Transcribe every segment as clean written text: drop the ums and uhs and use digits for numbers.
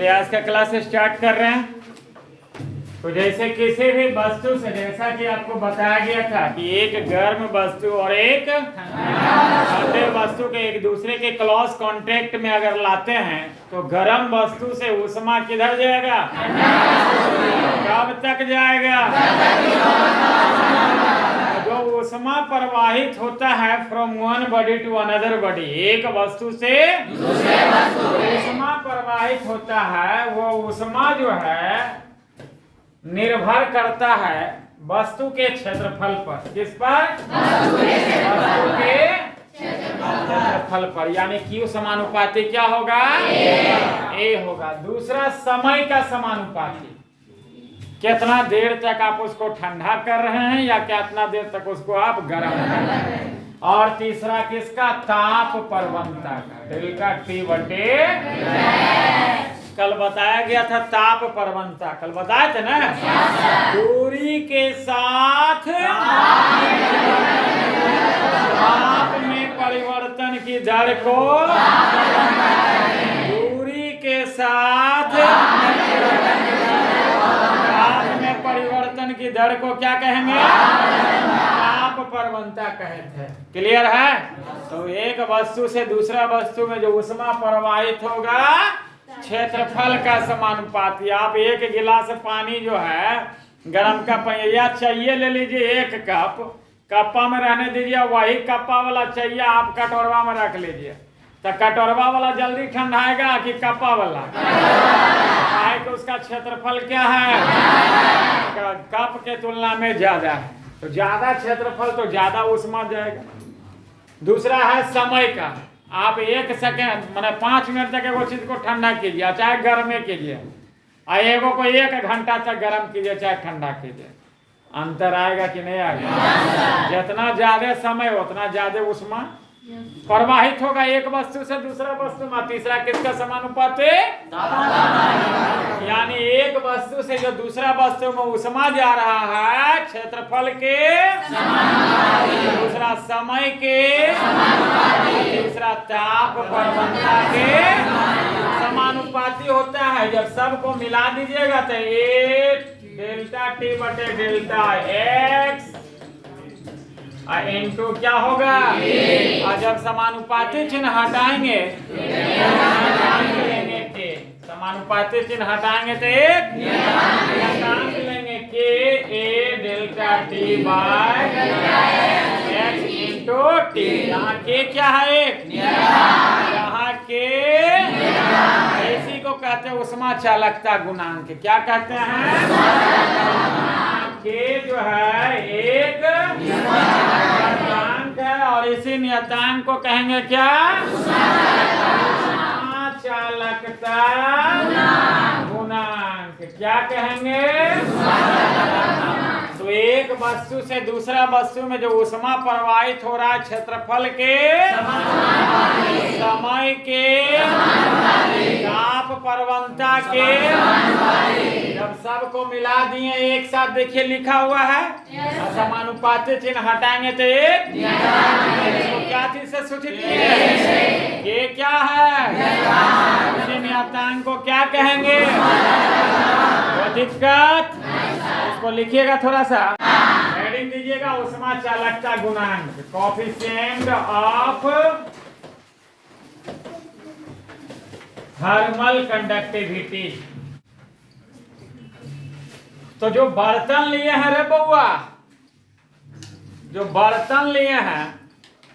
चलिए आज का क्लास स्टार्ट कर रहे हैं। तो जैसे किसी भी वस्तु से, जैसा कि आपको बताया गया था कि एक गर्म वस्तु और एक ठंडे वस्तु के एक दूसरे के क्लोज कांटेक्ट में अगर लाते हैं तो गर्म वस्तु से ऊष्मा किधर जाएगा? कब तक जाएगा? जो ऊष्मा प्रवाहित होता है from one body to another body, एक वस्तु से दूसरे वस्तु ऊष्मा प्रवाहित होता है, वो ऊष्मा जो है निर्भर करता है वस्तु के क्षेत्रफल पर। किस पर? वस्तु के क्षेत्रफल पर, यानी Q समानुपाती क्या होगा? A होगा। दूसरा समय का समानुपाती, कितना देर तक आप उसको ठंडा कर रहे हैं या कितना देर तक उसको आप गर्म कर रहे हैं। और तीसरा किसका? ताप प्रवणता का, डेल्टा T बटे कल बताया गया था ताप प्रवणता, कल बताए थे ना। दूरी के साथ ताप में परिवर्तन की दर को, दूरी के साथ ताप में परिवर्तन की दर को क्या कहेंगे? ताप प्रवणता कहते हैं। क्लियर है? तो एक वस्तु से दूसरा वस्तु में जो ऊष्मा प्रवाहित होगा क्षेत्रफल का समानुपाती। आप एक गिलास पानी जो है गर्म का पहिया चाहिए ले लीजिए, एक कप कप्पा में रहने दीजिए, वही कप्पा वाला चाहिए आप कटोरवा में रख लीजिए, तो कटोरवा वाला जल्दी ठंडाएगा कि कप्पा वाला? है कि उसका क्षेत्रफल क्या है? कप के तुलना में ज्यादा है, तो ज्यादा क्षेत्रफल तो ज्यादा ऊष्मा जाएगा। दूसरा है समय का, आप एक सेकेंड मैंने 5 मिनट तक एगो चीज को ठंडा कीजिए, चाहे गर्म कीजिए, और एगो को 1 घंटा तक गर्म कीजिए चाहे ठंडा कीजिए, अंतर आएगा कि नहीं आएगा? जितना ज्यादा समय उतना ज्यादा ऊष्मा प्रवाहित होगा एक वस्तु से दूसरा वस्तु में। तीसरा किसका समानुपाती? यानी एक वस्तु से जो दूसरा वस्तु में ऊष्मा जा रहा है क्षेत्रफल के, दूसरा समय के, तीसरा ताप प्रवणता के समानुपाती होता है। जब सबको मिला दीजिएगा तो एक डेल्टा T बटे डेल्टा X इनटू क्या होगा? और जब समानुपाती चिन्ह हटाएंगे, समानुपाती चिन्ह हटाएंगे तो एक लेंगे के A delta T by X into T। यहाँ के क्या है? एक। यहाँ के इसी को कहते हैं ऊष्मा चालकता गुणांक। क्या कहते हैं? के जो है एक नियतांक है और इसी नियतांक को कहेंगे क्या? ऊष्मा चालकता गुणांक। क्या कहेंगे? तो एक वस्तु से दूसरा वस्तु में जो ऊष्मा प्रवाहित हो रहा है क्षेत्रफल के, समय के, ताप प्रवणता के, जब सबको मिला दिए एक साथ, देखिए लिखा हुआ है समानुपाती चिन्ह हटाएंगे तो एक। तो क्या चीज से सूचित किए? ये क्या है? उसी नियतांक को क्या कहेंगे? वो दिक्कत उसको लिखिएगा, थोड़ा सा हेडिंग दीजिएगा, ऊष्मा चालकता गुणांक, कोएफिशिएंट ऑफ थर्मल कंडक्टिविटी। तो जो बर्तन लिए हैं रे बउआ, जो बर्तन लिए हैं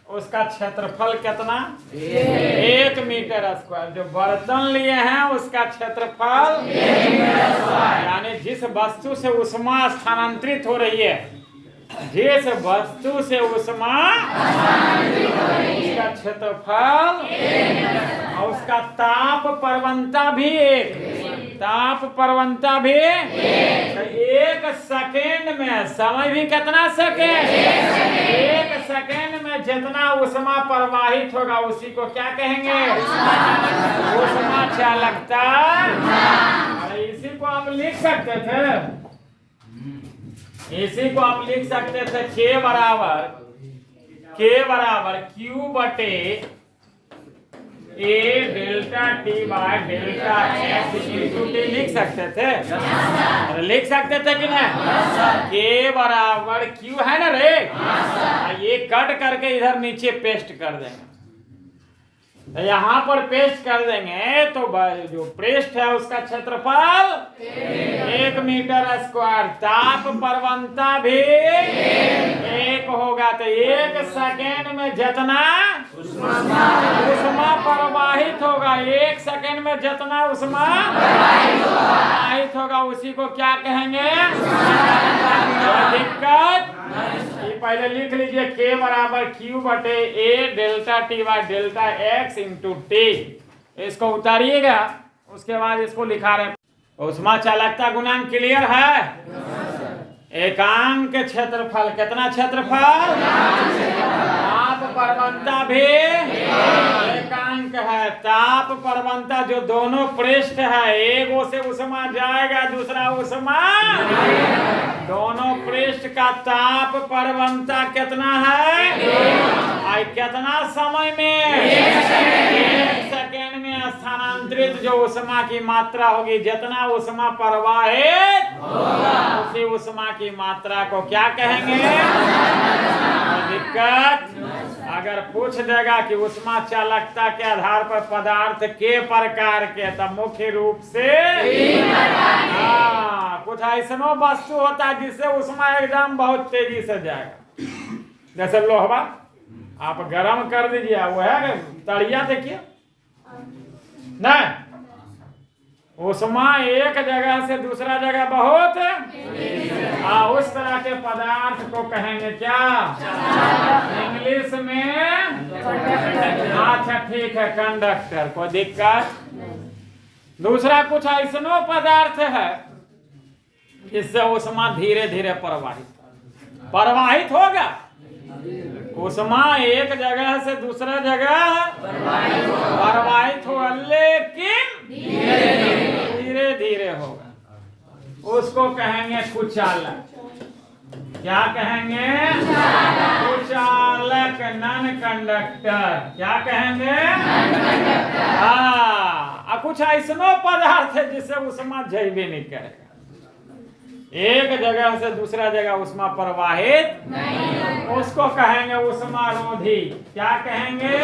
उसका क्षेत्रफल कितना? 1 मीटर स्क्वायर। जो बर्तन लिए हैं उसका क्षेत्रफल 1 मीटर स्क्वायर। यानी जिस वस्तु से ऊष्मा स्थानांतरित हो रही है, जिस वस्तु से ऊष्मा उसका क्षेत्रफल और उसका ताप प्रवणता भी एक। ताप प्रवणता भी 1 सेकेंड में, समय भी कितना सेकेंड? 1 सेकेंड में जितना ऊष्मा प्रवाहित होगा उसी को क्या कहेंगे? ऊष्मा चालकता। इसी को आप लिख सकते थे, इसी को आप लिख सकते थे K बराबर Q बटे A delta t by delta x into t लिख सकते थे? अरे लिख सकते थे कि नहीं? के बराबर क्यू है ना रे, ये कट करके इधर नीचे पेस्ट कर देंगे। तो यहाँ पर पेस्ट कर देंगे तो जो पृष्ठ है उसका क्षेत्रफल 1 मीटर स्क्वायर, ताप प्रवणता भी 1 होगा। तो 1 सेकेंड में जितना उष्मा प्रवाहित होगा, 1 सेकेंड में जितना उष्मा प्रवाहित होगा उसी को क्या कहेंगे? दिक्कत ये पहले लिख लीजिए, के बराबर क्यू बटे A delta t by delta x into t. इसको उतारिएगा, उसके बाद इसको लिखा रहे उष्मा चालकता गुणांक। क्लियर है? एकांक क्षेत्रफल, कितना क्षेत्रफल? ताप प्रवणता भी एकांक है। ताप प्रवणता जो दोनों पृष्ठ है, एक से उष्मा जाएगा, दूसरा उष्मा, दोनों पृष्ठ का ताप प्रवणता कितना है? और कितना समय में? 1 सेकेंड में स्थानांतरित जो उष्मा की मात्रा होगी, जितना उष्मा प्रवाहित उसी उष्मा की मात्रा को क्या कहेंगे? दिक्कत अगर पूछ देगा कि उष्मा चालकता के आधार पर पदार्थ के प्रकार के, तब मुख्य रूप से कुछ ऐसा वस्तु होता है जिससे उष्मा एकदम बहुत तेजी से जाएगा। जैसे लोहा आप गर्म कर दीजिए, वो है तड़िया, देखिए नहीं, उष्मा एक जगह से दूसरा जगह बहुत उस तरह के पदार्थ को कहेंगे क्या? इंग्लिश में अच्छा ठीक है, कंडक्टर। कोई दिक्कत? दूसरा कुछ ऐसा पदार्थ है जिससे उष्मा धीरे धीरे प्रवाहित होगा। उष्मा एक जगह से दूसरा जगह प्रवाहित होगा, लेकिन धीरे धीरे होगा। उसको कहेंगे कुचालक। क्या कहेंगे? कुचालक, नॉन कंडक्टर। क्या कहेंगे? हाँ, कुछ ऐसा पदार्थ है जिससे उष्मा जैबे नहीं करेगा, एक जगह से दूसरा जगह उष्मा प्रवाहित नहीं, उसको कहेंगे उष्मारोधी। क्या कहेंगे?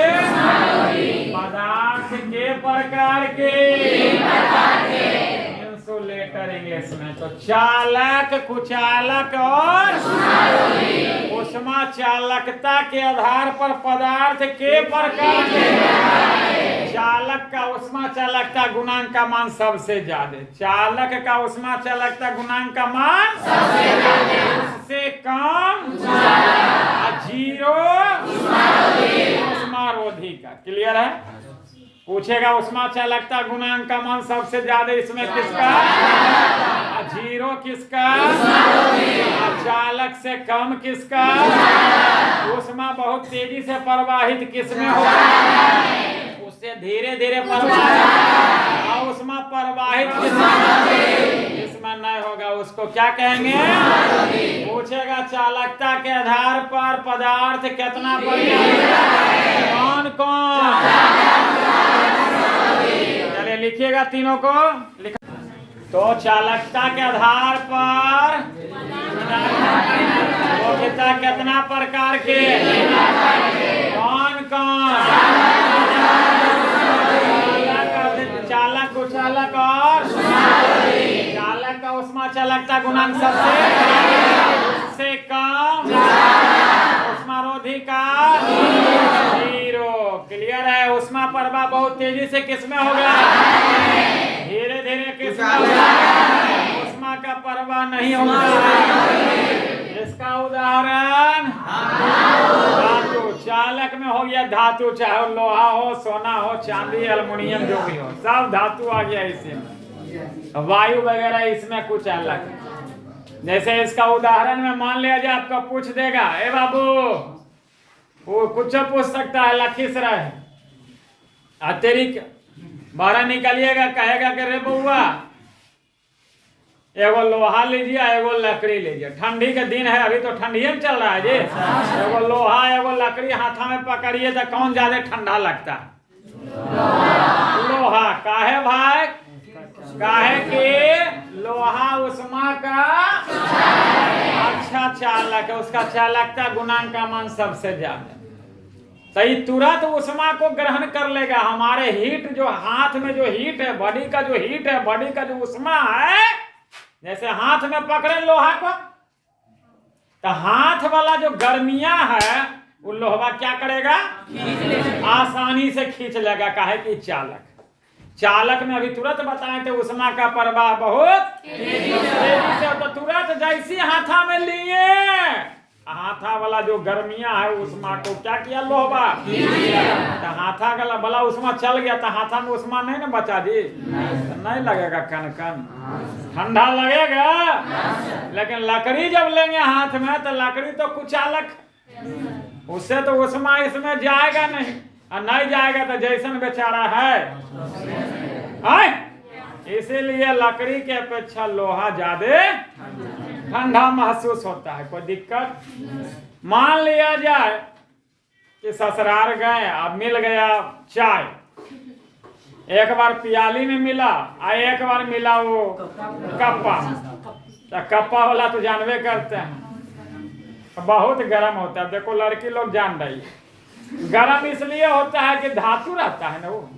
पदार्थ के प्रकार के, इंसुलेटर इंग्लिश में। तो चालक, कुचालक और उष्मा चालकता के आधार पर पदार्थ के प्रकार के चालक का उष्मा चालकता गुणांक का मान सबसे ज्यादा, चालक का उष्मा चालकता गुणांक का मान सबसे कम, 0 उष्मारोधी का। क्लियर है? पूछेगा उष्मा चालकता गुणांक का मान सबसे ज्यादा इसमें किसका? 0 किसका? चालक से कम किसका? उष्मा बहुत तेजी से प्रवाहित किसमें होगा? उससे धीरे धीरे प्रवाहित, उष्मा प्रवाहित इसमें नहीं होगा, उसको क्या कहेंगे? पूछेगा चालकता के आधार पर पदार्थ कितना कौन कौन? चलिए लिखिएगा तीनों को। तो चालकता के आधार पर कितना प्रकार के कौन कौन? चालक, कुचालक और चालक का उष्मा चालकता गुणांक सबसे कम, उष्मारोधी का 0। क्लियर है? उष्मा प्रवाह बहुत तेजी से किसमें होगा? धीरे धीरे किसमें होगा? उष्मा का प्रवाह नहीं होगा। इसका उदाहरण धातु। चालक में हो गया धातु, चाहे लोहा हो, सोना हो, चांदी, एल्युमिनियम, जो भी हो, सब धातु आ गया इसमें। वायु वगैरह इसमें कुछ अलग। जैसे इसका उदाहरण में मान लिया जाए, आपका पूछ देगा, ए बाबू वो कुछ पूछ सकता है, लखीसराय तेरी बारह निकलिएगा, कहेगा कि रे बउआ एगो लोहा लीजिए, एगो लकड़ी लीजिए। ठंडी के दिन है, अभी तो ठंडी में चल रहा है जी। एगो लोहा एगो लकड़ी हाथा में पकड़िए तो कौन ज्यादा ठंडा लगता है? लोहा। काहे भाई? काहे कि लोहा उष्मा का अच्छा चालक है, उसका चालकता गुणांक का मान सबसे ज्यादा, तो ये तुरंत उष्मा को ग्रहण कर लेगा। हमारे हीट जो हाथ में जो हीट है, बॉडी का जो हीट है, बॉडी का जो उष्मा है, जैसे हाथ में पकड़े लोहा को, तो हाथ वाला जो गर्मियां है वो लोहा क्या करेगा? आसानी से खींच लेगा। काहे कि चालक, चालक में अभी तुरंत बताए थे उष्मा का प्रवाह बहुत तेजी से, तो तुरंत जैसी हाथा में लिए, हाथा वाला जो गर्मियां है उष्मा को क्या किया? लोहा। तो हाथा का वाला उष्मा चल गया, तो हाथा में उष्मा नहीं ना बचा जी, तो नहीं लगेगा कन कन, ठंडा लगेगा। लेकिन लकड़ी जब लेंगे हाथ में, तो लकड़ी तो कुचालक, उससे तो उष्मा इसमें जाएगा नहीं, और नहीं जाएगा तो जैसन बेचारा है। इसीलिए लकड़ी के अपेक्षा लोहा ज्यादा ठंडा महसूस होता है। कोई दिक्कत? मान लिया जाए कि ससुराल गए, अब मिल गया चाय, एक बार पियाली में मिला और एक बार मिला वो कप्पा, तो कप्पा वाला तो जानवे करते हैं बहुत गर्म होता है। देखो लड़की लोग जान रही है, गर्म इसलिए होता है कि धातु रहता है ना वो।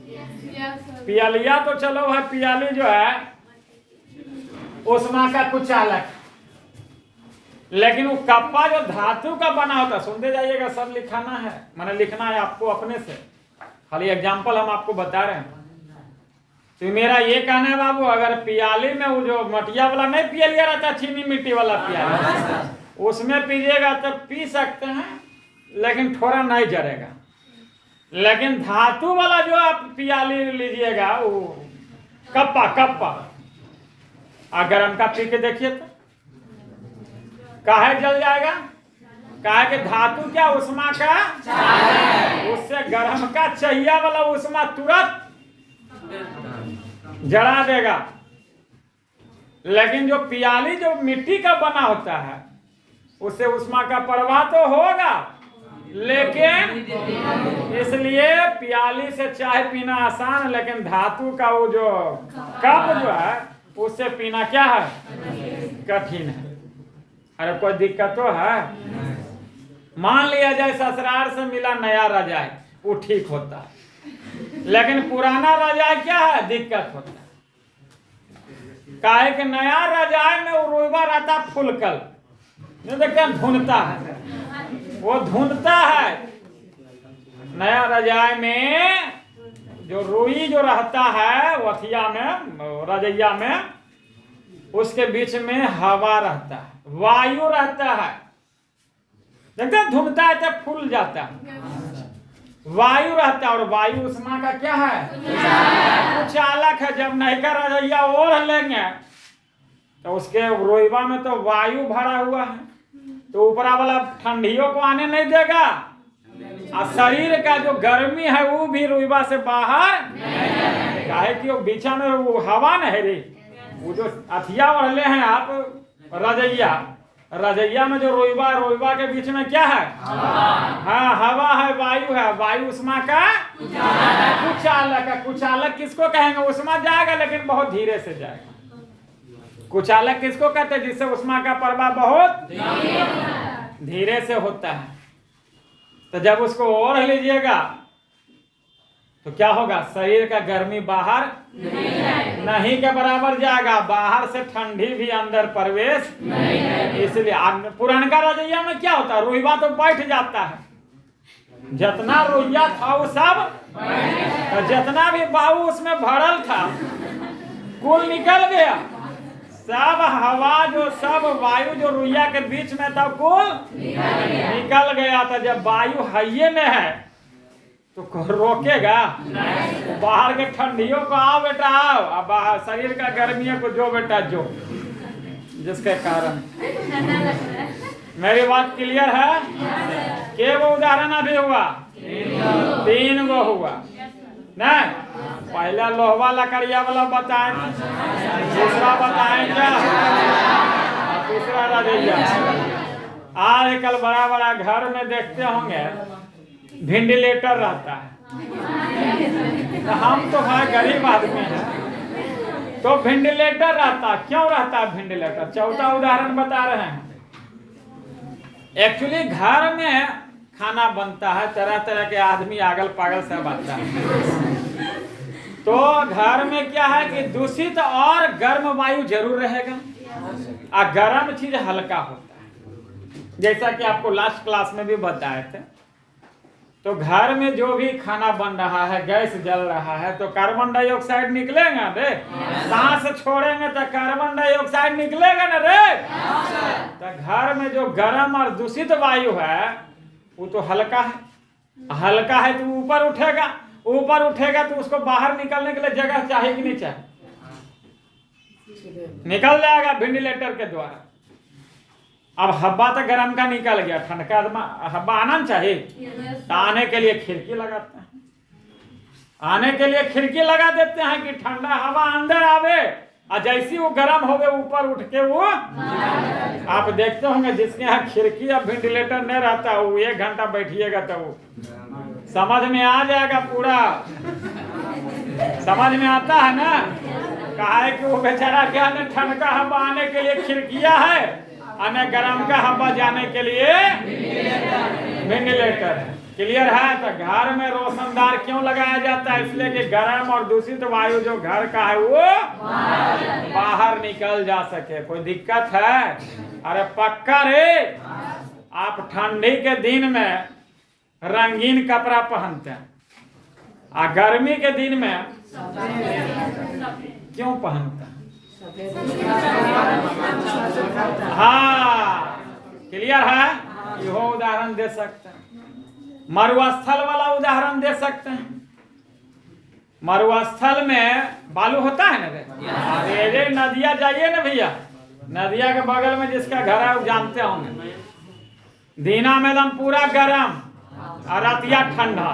पियालिया तो चलो है, पियाली जो है उष्मा का कुचालक, लेकिन वो कप्पा जो धातु का बना होता है, सुनते जाइएगा, सब लिखाना है, मैंने लिखना है आपको अपने से, खाली एग्जाम्पल हम आपको बता रहे हैं। तो मेरा ये कहना है बाबू, अगर पियाली में वो जो मटिया वाला नहीं पियालिया रहता, चीनी मिट्टी वाला पियाली, उसमें पीजिएगा तो पी सकते हैं, लेकिन थोड़ा नहीं जरेगा। लेकिन धातु वाला जो आप पियाली लीजिएगा, वो कप्पा अगर हमका पी के देखिए तो काहे जल जाएगा? काहे कि धातु क्या? उष्मा का, उससे गर्म का चाहिए वाला उष्मा तुरंत जला देगा। लेकिन जो पियाली जो मिट्टी का बना होता है, उससे उष्मा का प्रवाह तो होगा, लेकिन इसलिए पियाली से चाय पीना आसान, लेकिन धातु का वो जो कप जो है उससे पीना क्या है? कठिन है। अरे कोई दिक्कत तो है? मान लिया जाए ससुराल से मिला नया रजाई, वो ठीक होता है, लेकिन पुराना रजाई क्या है? दिक्कत होता है। काहे कि नया रजाई में वो रोइबा रहता फुलकल, नहीं देखते धुनता है, वो धुनता है। नया रजाई में जो रुई जो रहता है वथिया में, रजैया में, उसके बीच में हवा रहता है, वायु रहता है, देखते हैं धुनता है तो फूल जाता है, वायु रहता है। और वायु उष्मा का क्या है? कुचालक है। जब नयका रजैया ओढ़ लेंगे तो उसके रोइबा में तो वायु भरा हुआ है, तो ऊपरा वाला ठंडियों को आने नहीं देगा, और शरीर का जो गर्मी है वो भी रोइबा से बाहर, काहे कि वो बीचा में वो हवा नहीं रे, वो जो अथिया ओढ़ले हैं आप रजैया में जो रोइबा के बीच में क्या है? हाँ, हवा है, वायु है। वायु उष्मा का कुचालक है। कुचालक किसको कहेंगे? उष्मा जाएगा लेकिन बहुत धीरे से जाएगा। कुचालक किसको कहते हैं? जिससे उष्मा का प्रवाह बहुत धीरे से होता है। तो जब उसको ओढ़ लीजिएगा तो क्या होगा? शरीर का गर्मी बाहर नहीं के बराबर जाएगा, बाहर से ठंडी भी अंदर प्रवेश नहीं। इसलिए पुरानका रजैया में क्या होता है? रोइबा तो बैठ जाता है, जितना रोइया था वो सब, तो जितना भी बाहु उसमें भरल था कुल निकल गया, सब हवा जो सब वायु जो रुइया के बीच में था कुल निकल गया। था जब वायु हइये में है तो रोकेगा? बाहर के ठंडियों को आओ बेटा आओ, अब बाहर शरीर का गर्मियों को जो बेटा जो, जिसके कारण मेरी बात क्लियर है? के वो उदाहरण अभी हुआ? 3 गो हुआ नहीं? पहला लोहवा लकड़िया वाला बताएं, दूसरा बताएं क्या, तीसरा रजैया। आज कल बड़ा बड़ा घर में देखते होंगे वेंटिलेटर रहता है, तो हम तो है गरीब आदमी है, तो वेंटिलेटर रहता, क्यों रहता है वेंटिलेटर? चौथा उदाहरण बता रहे हैं। एक्चुअली घर में खाना बनता है, तरह तरह के आदमी अगल पागल सब आता है, तो घर में क्या है कि दूषित और गर्म वायु जरूर रहेगा, और गर्म चीज हल्का होता है, जैसा कि आपको लास्ट क्लास में भी बताए थे। तो घर में जो भी खाना बन रहा है, गैस जल रहा है, तो कार्बन डाइऑक्साइड निकलेगा रे, सांस छोड़ेंगे तो कार्बन डाइऑक्साइड निकलेगा ना रे। तो घर में जो गर्म और दूषित वायु है वो तो हल्का है, हल्का है तो ऊपर उठेगा, ऊपर उठेगा तो उसको बाहर निकलने के लिए जगह चाहिए कि नहीं चाहिए? निकल जाएगा वेंटिलेटर के द्वारा। अब हवा तो गर्म का निकल गया, ठंड का हवा आना चाहिए, तो आने के लिए खिड़की लगाते हैं, आने के लिए खिड़की लगा देते हैं कि ठंडा हवा अंदर आवे, और जैसी वो गर्म हो गए ऊपर उठ के वो आप देखते होंगे जिसके यहाँ खिड़की या वेंटिलेटर नहीं रहता, वो 1 घंटा बैठिएगा तो वो समझ में आ जाएगा, पूरा समझ में आता है ना। कहा है कि वो बेचारा क्या न ठंड का हवा आने के लिए खिड़कियां है, और गर्म का हवा जाने के लिए वेंटिलेटर है। क्लियर है? तो घर में रोशनदार क्यों लगाया जाता है? इसलिए कि गर्म और दूषित वायु जो घर का है वो बाहर निकल जा सके। कोई दिक्कत है? अरे पक्का रे, आप ठंडी के दिन में रंगीन कपड़ा पहनते हैं, और गर्मी के दिन में क्यों पहनते हैं? हाँ, क्लियर है? यह उदाहरण दे सकते हैं। मरुस्थल वाला उदाहरण दे सकते हैं। मरुस्थल में बालू होता है ना रे, नदिया जाइए ना भैया, नदिया के बगल में जिसका घर है वो जानते होंगे, दीना में एकदम पूरा गर्म और रतिया ठंडा।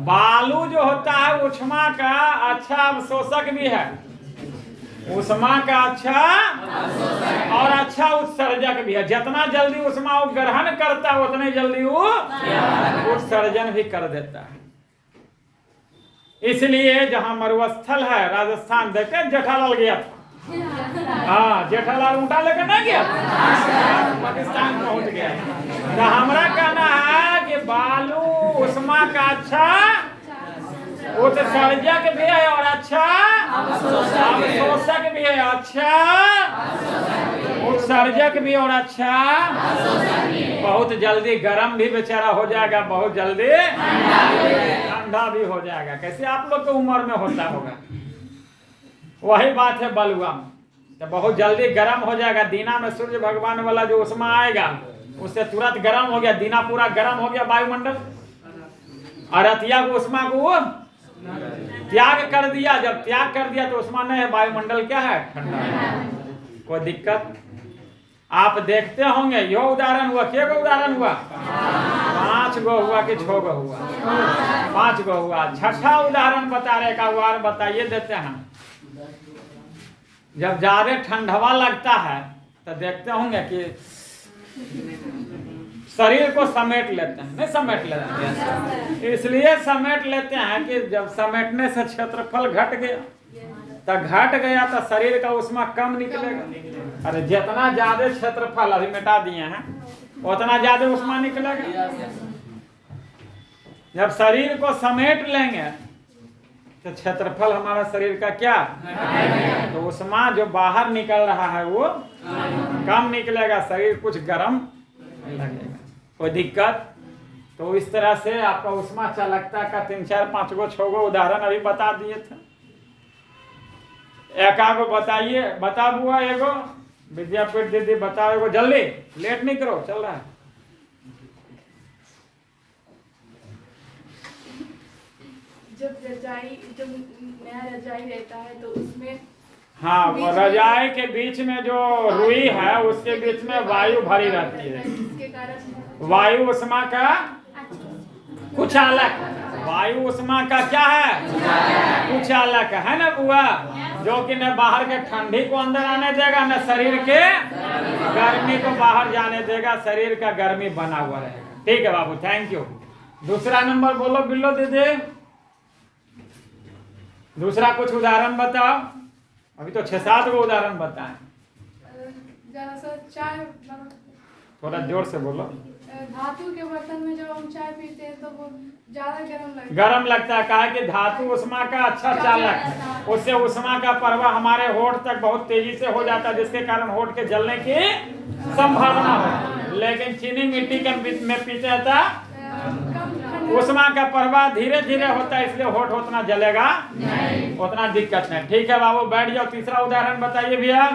बालू जो होता है उष्मा का अच्छा अवशोषक भी है, उष्मा का अच्छा और अच्छा उत्सर्जक भी है। जितना जल्दी उष्मा वो ग्रहण करता है उतने जल्दी वो उत्सर्जन भी कर देता है। इसलिए जहां मरुस्थल है राजस्थान, देखे जेठालाल गया था, हाँ जेठालाल ऊँटा लेकर नहीं गया, पाकिस्तान पहुंच गया। तो हमारा कहना है कि बालू उष्मा का अच्छा उत्सर्जक भी है और अच्छा अवशोषक भी है, अच्छा उत्सर्जक भी और अच्छा बहुत जल्दी गर्म भी बेचारा हो जाएगा, बहुत जल्दी ठंडा भी हो जाएगा। कैसे आप लोग की उम्र में होता होगा, वही बात है बलुआ में, तो बहुत जल्दी गर्म हो जाएगा। दीना में सूर्य भगवान वाला जो उष्मा आएगा उससे तुरंत गर्म हो गया, दीना पूरा गर्म हो गया वायुमंडल, और रतिया को उष्मा को त्याग कर दिया। जब त्याग कर दिया तो उष्मा नहीं है, वायुमंडल क्या है? ठंडा है। कोई दिक्कत? आप देखते होंगे यो उदाहरण हुआ, क्या उदाहरण हुआ? 5 गो हुआ कि 6 गो हुआ? 5 गो हुआ। छठा उदाहरण बता रहे का वार बताइए देते हैं। जब ज्यादा ठंडवा लगता है तो देखते होंगे कि शरीर को समेट लेते हैं, नहीं समेट लेते हैं, इसलिए समेट लेते हैं कि जब समेटने से क्षेत्रफल घट गया तो घट गया तो शरीर का उष्मा कम निकलेगा। अरे जितना ज्यादा क्षेत्रफल अभी मिटा दिए हैं उतना ज्यादा उष्मा निकलेगा। जब शरीर को समेट लेंगे तो क्षेत्रफल हमारा शरीर का क्या, तो उष्मा जो बाहर निकल रहा है वो कम निकलेगा, शरीर कुछ गर्म लगेगा। कोई दिक्कत? तो इस तरह से आपका उष्मा चालकता का 3, 4, 5 गो 6 गो उदाहरण अभी बता दिए थे। एक आगो बताइए, बता बुआ एगो, विद्यापीठ दीदी बताओ एगो, जल्दी, लेट नहीं करो, चल रहा है। जब नया रजाई रहता है तो उसमें, हाँ, वो रजाई के बीच में जो रुई है उसके बीच में वायु भरी रहती है, जिसके कारण वायु उष्मा का कुचालक। वायु उष्मा का क्या है? कुचालक है ना बुआ, जो कि न बाहर के ठंडी को अंदर आने देगा, न शरीर के गर्मी को बाहर जाने देगा, शरीर का गर्मी बना हुआ रहेगा। ठीक है बाबू, थैंक यू। दूसरा नंबर बोलो बिल्लो दीदी। दूसरा कुछ उदाहरण बताओ। अभी तो 6-7 को उदाहरण बताएं। जैसे चाय मतलब थोड़ा जोर से बोलो। धातु के बर्तन में जब हम चाय पीते हैं तो वो ज्यादा गर्म लगता है। गर्म लगता है, कहा कि धातु उष्मा का अच्छा चालक है, उससे उष्मा का प्रवाह हमारे होठ तक बहुत तेजी से हो जाता है, जिसके कारण होठ के जलने की संभावना हो। लेकिन चीनी मिट्टी के में पीते हैं तो उष्मा का प्रवाह धीरे धीरे होता है, इसलिए होठ उतना जलेगा नहीं, उतना दिक्कत नहीं। ठीक है बाबू, बैठ जाओ। तीसरा उदाहरण बताइए भैया,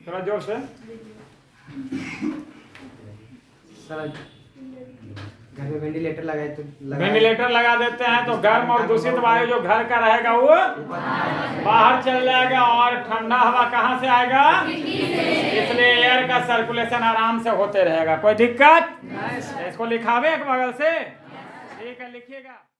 थोड़ा जोर से। घर में वेंटिलेटर लगाए तो वेंटिलेटर लगा देते हैं तो गर्म और दूषित वायु जो घर का रहेगा वो बाहर चल जाएगा, और ठंडा हवा कहाँ से आएगा? इसलिए एयर का सर्कुलेशन आराम से होते रहेगा, कोई दिक्कत। इसको लिखावे एक बगल से, ठीक है लिखिएगा।